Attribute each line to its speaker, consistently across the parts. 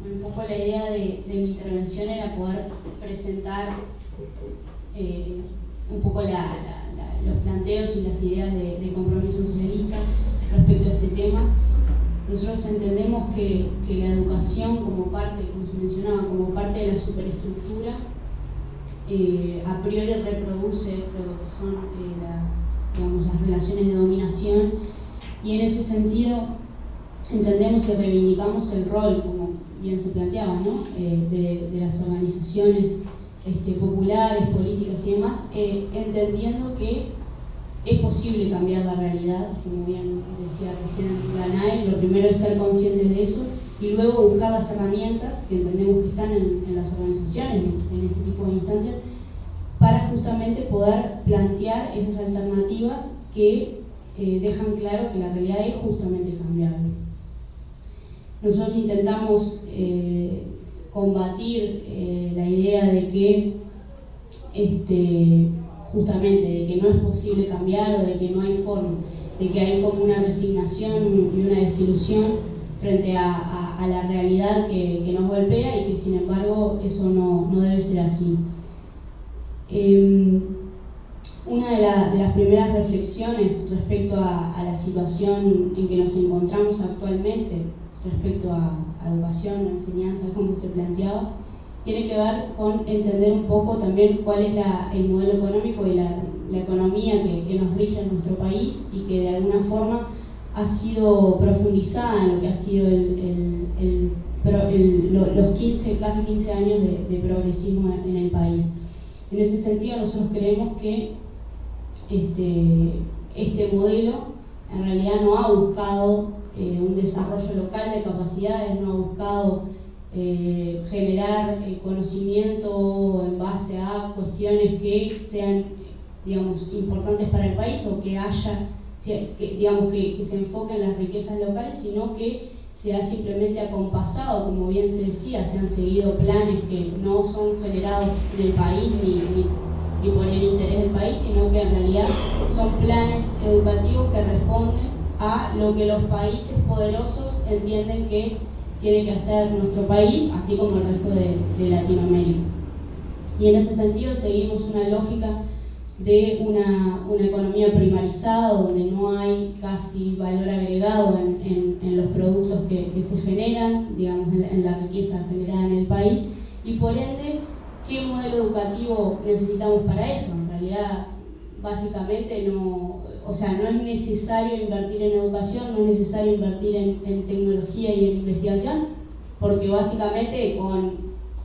Speaker 1: Un poco la idea de mi intervención era poder presentar un poco los planteos y las ideas de Compromiso Socialista respecto a este tema. Nosotros entendemos que la educación como parte, como se mencionaba, como parte de la superestructura, a priori reproduce lo que son las relaciones de dominación, y en ese sentido entendemos y reivindicamos el rol, como bien se planteaba, ¿no? de las organizaciones populares, políticas y demás, entendiendo que es posible cambiar la realidad, como bien decía recién Danay. Lo primero es ser conscientes de eso y luego buscar las herramientas que entendemos que están en las organizaciones, en este tipo de instancias, para justamente poder plantear esas alternativas que dejan claro que la realidad es justamente cambiable. Nosotros intentamos combatir la idea de que justamente de que no es posible cambiar o de que no hay forma, de que hay como una resignación y una desilusión frente a la realidad que nos golpea, y que sin embargo eso no debe ser así. Una de las primeras reflexiones respecto a la situación en que nos encontramos actualmente, respecto a educación, a enseñanza, como se planteaba, tiene que ver con entender un poco también cuál es el modelo económico y la economía que nos rige en nuestro país, y que de alguna forma ha sido profundizada en lo que ha sido los casi 15 años de progresismo en el país. En ese sentido, nosotros creemos que este modelo en realidad no ha buscado un desarrollo local de capacidades, no ha buscado generar conocimiento en base a cuestiones que sean, digamos, importantes para el país, o que se enfoquen en las riquezas locales, sino que se ha simplemente acompasado, como bien se decía, se han seguido planes que no son generados en el país ni por el interés del país, sino que en realidad son planes educativos que responden a lo que los países poderosos entienden que tiene que hacer nuestro país, así como el resto de Latinoamérica. Y en ese sentido seguimos una lógica de una economía primarizada, donde no hay casi valor agregado en los productos que se generan, digamos, en la riqueza generada en el país, y por ende, ¿qué modelo educativo necesitamos para eso? En realidad, básicamente no es necesario invertir en educación, no es necesario invertir en tecnología y en investigación, porque básicamente con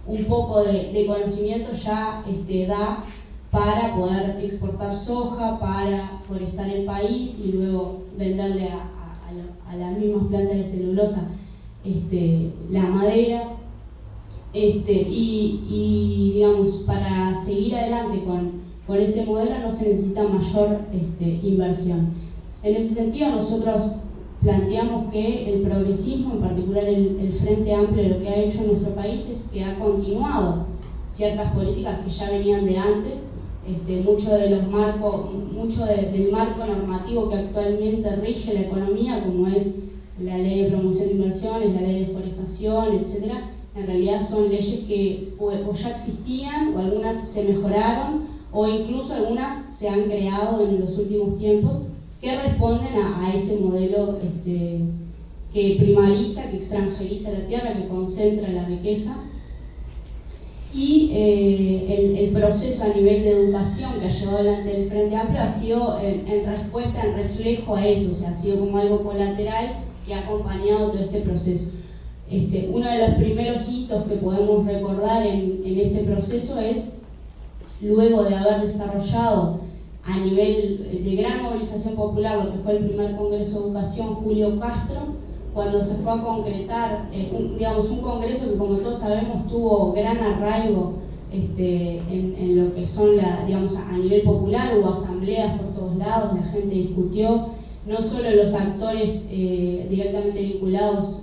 Speaker 1: un poco de conocimiento ya da para poder exportar soja, para forestar el país y luego venderle a las mismas plantas de celulosa la madera. Y digamos, para seguir adelante con ese modelo no se necesita mayor inversión. En ese sentido, nosotros planteamos que el progresismo, en particular el Frente Amplio, lo que ha hecho en nuestro país es que ha continuado ciertas políticas que ya venían de antes, mucho del marco normativo que actualmente rige la economía, como es la Ley de Promoción de Inversiones, la Ley de Forestación, etcétera. En realidad son leyes que o ya existían, o algunas se mejoraron, o incluso algunas se han creado en los últimos tiempos, que responden a ese modelo que primariza, que extranjeriza la tierra, que concentra la riqueza. Y el proceso a nivel de educación que ha llevado adelante el Frente Amplio ha sido en respuesta, en reflejo a eso, o sea, ha sido como algo colateral que ha acompañado todo este proceso. Uno de los primeros hitos que podemos recordar en este proceso es, luego de haber desarrollado a nivel de gran movilización popular lo que fue el primer Congreso de Educación, Julio Castro, cuando se fue a concretar un congreso que, como todos sabemos, tuvo gran arraigo en lo que son a nivel popular. Hubo asambleas por todos lados, la gente discutió, no solo los actores directamente vinculados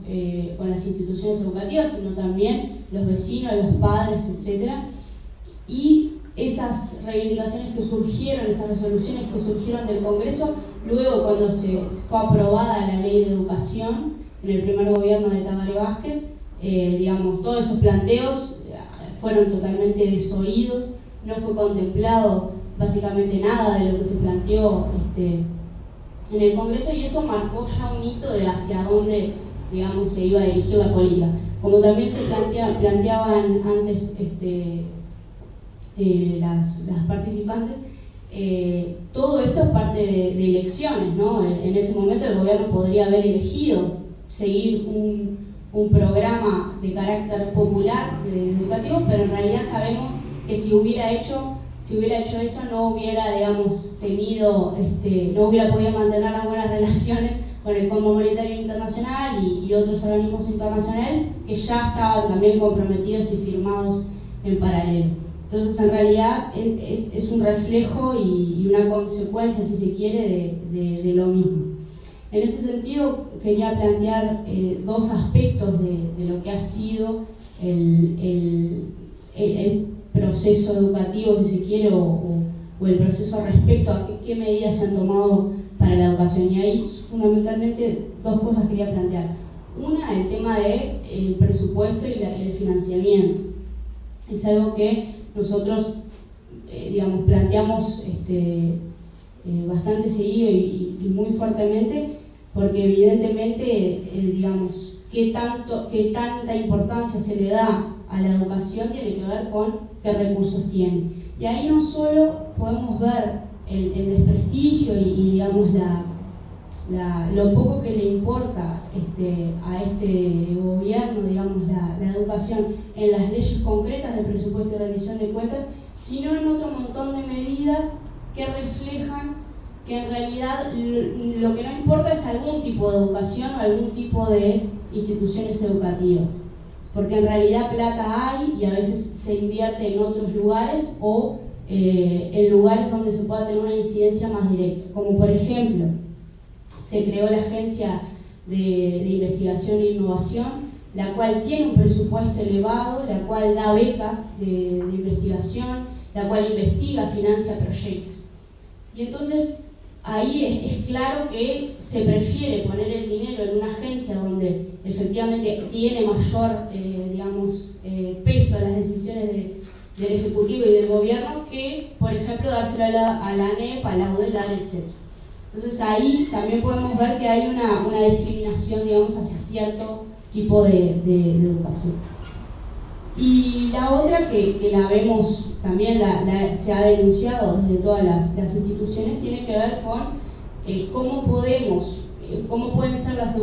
Speaker 1: con las instituciones educativas, sino también los vecinos, los padres, etc. Y esas reivindicaciones que surgieron, esas resoluciones que surgieron del Congreso, luego cuando se fue aprobada la Ley de Educación en el primer gobierno de Tabaré Vázquez, digamos, todos esos planteos fueron totalmente desoídos, no fue contemplado básicamente nada de lo que se planteó en el Congreso, y eso marcó ya un hito de hacia dónde, digamos, se iba a dirigir la política. Como también se planteaban antes las participantes, todo esto es parte de elecciones, ¿no? En ese momento el gobierno podría haber elegido seguir un programa de carácter popular, educativo, pero en realidad sabemos que si hubiera hecho eso no hubiera, digamos, no hubiera podido mantener las buenas relaciones con el Fondo Monetario Internacional y otros organismos internacionales que ya estaban también comprometidos y firmados en paralelo. Entonces, en realidad, es un reflejo y una consecuencia, si se quiere, de lo mismo. En ese sentido, quería plantear dos aspectos de lo que ha sido el proceso educativo, si se quiere, o el proceso respecto a qué medidas se han tomado para la educación. Y ahí, fundamentalmente, dos cosas quería plantear. Una, el tema del presupuesto y el financiamiento. Es algo que nosotros, digamos, planteamos bastante seguido y muy fuertemente, porque evidentemente, digamos, qué tanta importancia se le da a la educación tiene que ver con qué recursos tiene. Y ahí no solo podemos ver el desprestigio y digamos, lo poco que le importa a este gobierno, digamos, la educación en las leyes concretas del presupuesto y rendición de cuentas, sino en otro montón de medidas que reflejan que en realidad lo que no importa es algún tipo de educación o algún tipo de instituciones educativas, porque en realidad plata hay y a veces se invierte en otros lugares o en lugares donde se pueda tener una incidencia más directa, como por ejemplo se creó la Agencia de Investigación e Innovación, la cual tiene un presupuesto elevado, la cual da becas de investigación, la cual investiga, financia proyectos. Y entonces ahí es claro que se prefiere poner el dinero en una agencia donde efectivamente tiene mayor peso las decisiones del Ejecutivo y del Gobierno que, por ejemplo, dárselo a la ANEP, a la UDELAR, etc. Entonces ahí también podemos ver que hay una discriminación, digamos, hacia cierto tipo de educación. Y la otra que la vemos también, se ha denunciado desde todas las instituciones, tiene que ver con cómo pueden ser las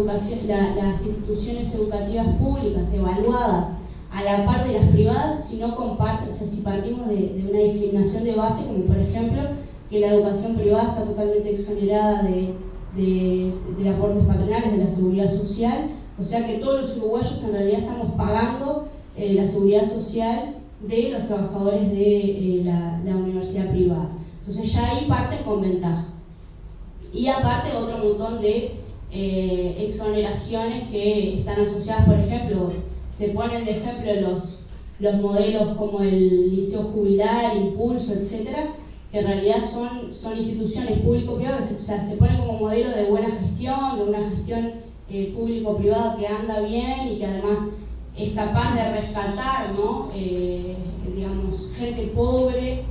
Speaker 1: instituciones educativas públicas evaluadas a la par de las privadas si no comparten, o sea, si partimos de una discriminación de base, como por ejemplo que la educación privada está totalmente exonerada de aportes patronales, de la seguridad social, o sea que todos los uruguayos en realidad estamos pagando la seguridad social de los trabajadores de la universidad privada. Entonces ya ahí parten con ventaja. Y aparte otro montón de exoneraciones que están asociadas, por ejemplo, se ponen de ejemplo los modelos como el Liceo Jubilar, Impulso, etcétera, que en realidad son instituciones público-privadas, o sea, se ponen como modelo de buena gestión, de una gestión público-privada que anda bien y que además es capaz de rescatar, ¿no? Digamos, gente pobre,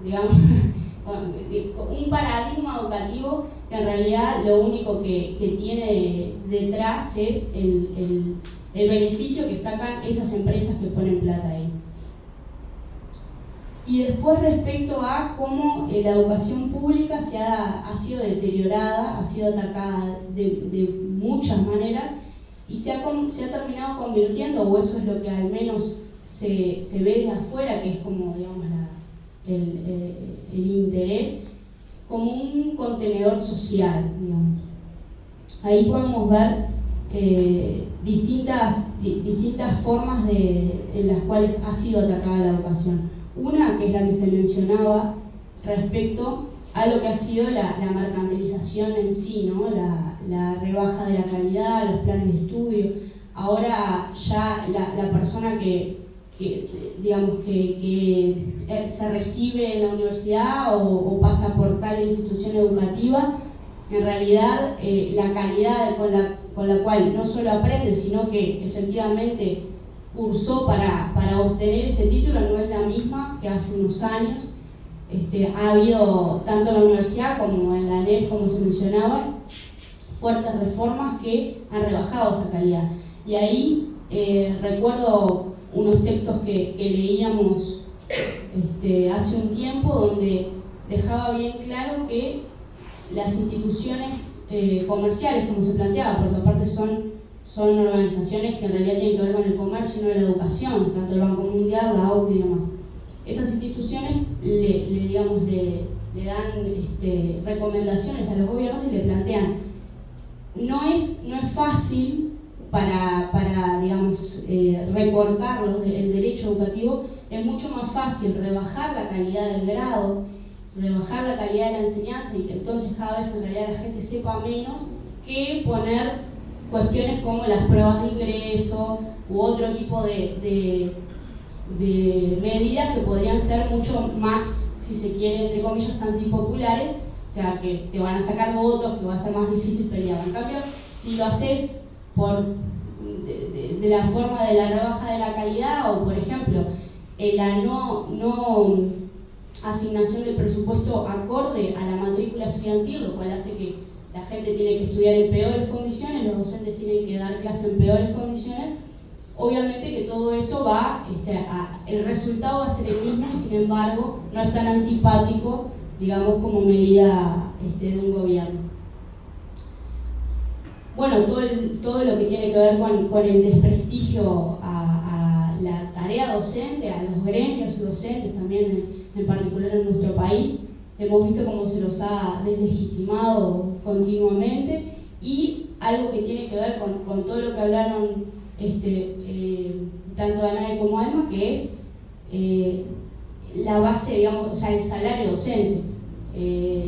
Speaker 1: digamos, un paradigma educativo que en realidad lo único que tiene detrás es el beneficio que sacan esas empresas que ponen plata ahí. Y después respecto a cómo la educación pública ha sido deteriorada, ha sido atacada de muchas maneras y se ha terminado convirtiendo, o eso es lo que al menos se ve de afuera, que es como, digamos, el interés, como un contenedor social, digamos. Ahí podemos ver distintas formas en las cuales ha sido atacada la educación. Una, que es la que se mencionaba respecto a lo que ha sido la mercantilización en sí, ¿no? La rebaja de la calidad, los planes de estudio. Ahora ya la persona que se recibe en la universidad o pasa por tal institución educativa, en realidad la calidad con la cual no solo aprende, sino que efectivamente cursó para obtener ese título no es la misma que hace unos años. Ha habido, tanto en la universidad como en la ANED, como se mencionaba, fuertes reformas que han rebajado esa calidad. Y ahí recuerdo unos textos que leíamos hace un tiempo, donde dejaba bien claro que las instituciones comerciales, como se planteaba, porque aparte son organizaciones que en realidad tienen que ver con el comercio y no la educación, tanto el Banco Mundial, la OCDE y demás. Estas instituciones le dan recomendaciones a los gobiernos y le plantean, no es fácil para digamos, recortar el derecho educativo, es mucho más fácil rebajar la calidad del grado, rebajar la calidad de la enseñanza y que entonces cada vez en realidad la gente sepa menos, que poner cuestiones como las pruebas de ingreso u otro tipo de medidas que podrían ser mucho más, si se quiere, entre comillas, antipopulares, o sea, que te van a sacar votos, que va a ser más difícil pelear. En cambio, si lo haces de la forma de la rebaja de la calidad, o por ejemplo, la no asignación del presupuesto acorde a la matrícula estudiantil, lo cual hace que la gente tiene que estudiar en peores condiciones, los docentes tienen que dar clase en peores condiciones, obviamente que todo eso va, el resultado va a ser el mismo y sin embargo no es tan antipático, digamos, como medida de un gobierno. Bueno, todo lo que tiene que ver con el desprestigio a la tarea docente, a los gremios docentes también en particular en nuestro país, hemos visto cómo se los ha deslegitimado continuamente, y algo que tiene que ver con todo lo que hablaron tanto Danae como Alma, que es la base, digamos, o sea, el salario docente.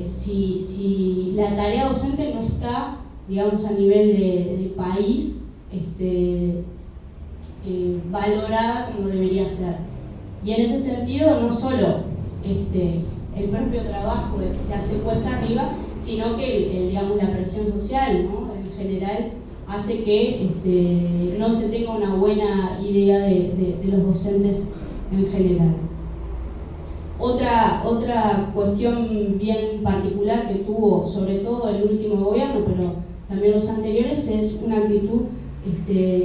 Speaker 1: Si la tarea docente no está, digamos, a nivel de país, valorada como debería ser. Y en ese sentido, no solo el propio trabajo se hace cuesta arriba, sino que digamos, la presión social, ¿no? En general hace que no se tenga una buena idea de los docentes en general. Otra cuestión bien particular que tuvo sobre todo el último gobierno, pero también los anteriores, es una actitud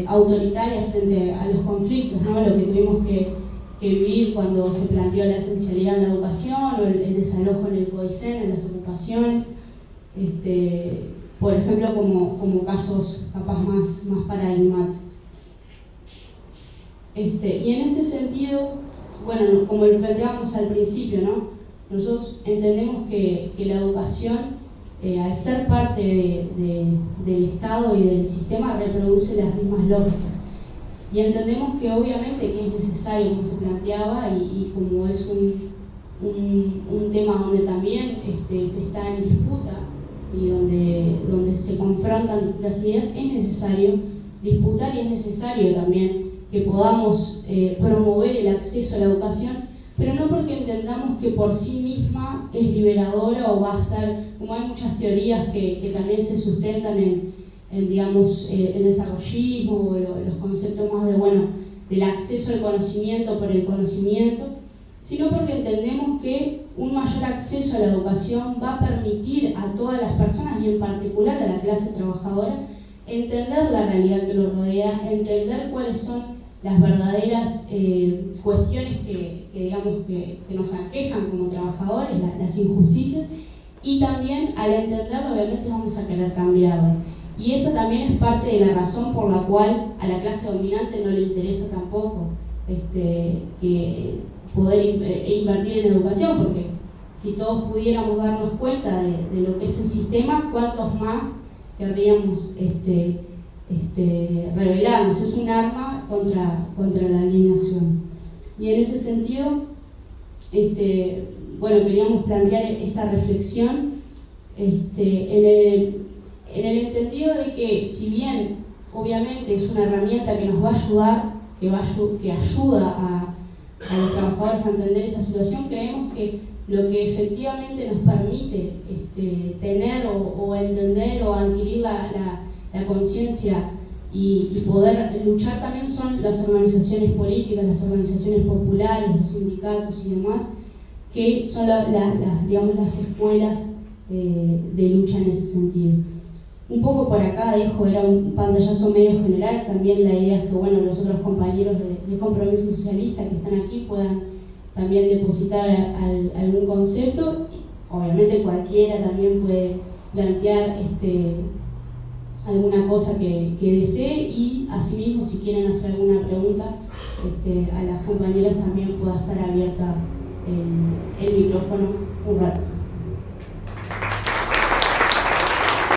Speaker 1: autoritaria frente a los conflictos, ¿no? Lo que tuvimos que vivir cuando se planteó la esencialidad en la educación, o el desalojo en el COICEN, en las ocupaciones, por ejemplo, como casos capaz más paradigmáticos. Y en este sentido, bueno, como lo planteábamos al principio, ¿no? Nosotros entendemos que la educación, al ser parte del Estado y del sistema, reproduce las mismas lógicas. Y entendemos que obviamente que es necesario, como se planteaba, y como es un tema donde también se está en disputa y donde se confrontan las ideas, es necesario disputar y es necesario también que podamos promover el acceso a la educación, pero no porque entendamos que por sí misma es liberadora o va a ser, como hay muchas teorías que también se sustentan digamos, el desarrollismo o los conceptos más del acceso al conocimiento por el conocimiento, sino porque entendemos que un mayor acceso a la educación va a permitir a todas las personas, y en particular a la clase trabajadora, entender la realidad que los rodea, entender cuáles son las verdaderas cuestiones digamos, que nos aquejan como trabajadores, las injusticias, y también al entenderlo obviamente vamos a querer cambiarlo. Y esa también es parte de la razón por la cual a la clase dominante no le interesa tampoco poder invertir en educación, porque si todos pudiéramos darnos cuenta de lo que es el sistema, ¿cuántos más querríamos rebelarnos? Es un arma contra la alienación. Y en ese sentido, bueno, queríamos plantear esta reflexión en el entendido de que, si bien obviamente es una herramienta que nos va a ayudar, que ayuda a los trabajadores a entender esta situación, creemos que lo que efectivamente nos permite tener o entender o adquirir la conciencia y poder luchar también son las organizaciones políticas, las organizaciones populares, los sindicatos y demás, que son digamos, las escuelas de lucha en ese sentido. Un poco por acá dejo, era un pantallazo medio general, también la idea es que bueno, los otros compañeros de Compromiso Socialista que están aquí puedan también depositar algún concepto. Obviamente cualquiera también puede plantear alguna cosa que desee, y asimismo si quieren hacer alguna pregunta a las compañeras también pueda estar abierta el micrófono un rato.